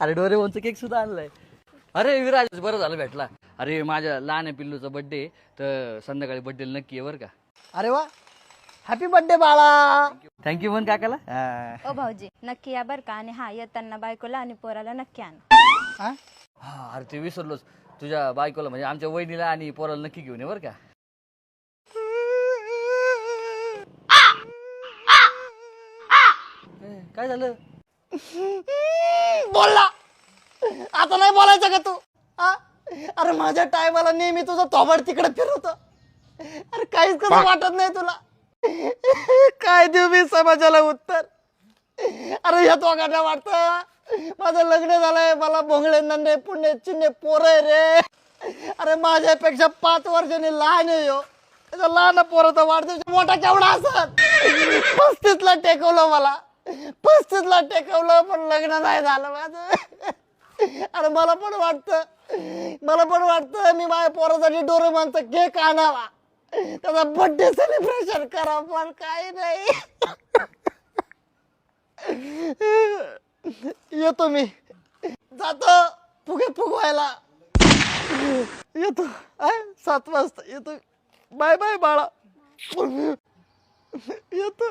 अरे डोरेमोनचा केक सुद्धा आणलाय. अरे विराज बरं झालं भेटला. अरे माझ्या लहान पिल्लूचा बर्थडे तर संध्याकाळी बर्थडेला नक्की आहे बरं का. अरे वा, हॅपी बर्थडे बाळा. थँक्यू म्हण काकाला. ओ भाऊजी नक्की या बर का. आणि हा येताना बायकोला आणि पोराला नक्की आण. हा? हा अरे ते विसरलोच. तुझ्या बायकोला म्हणजे आमच्या वहिनीला आणि पोराला नक्की घेऊन ये बरं का. काय झालं? बोलला आता नाही बोलायचं का तू? हा? अरे माझ्या टायमाला नेहमी तुझं थोबाड तिकडे फिरवत. अरे काहीच कसं वाटत नाही तुला? काय देऊ मी समाजाला उत्तर? अरे ह्या दोघांना वाटतं माझं लग्न झालंय, मला भोंगळे नन्हे पुण्य चिन्हे पोर आहे रे. अरे माझ्यापेक्षा 5 वर्षांनी लहान आहे हो. त्याचा लहान पोराचा वाढदिवस मोठा केवढा असत. 35ला टेकवलं मला, 35ला टेकवलं पण लग्न नाही झालं माझं. अरे मला पण वाटतं मी माझ्या पोरासाठी डोरेमॉनचा केक आणावा, त्याचा बर्थडे सेलिब्रेशन करा, पण काही नाही. येतो मी, जातो फुगे फुगवायला. येतो 7 वाजता येतो. बाय बाय बाळा. येतो.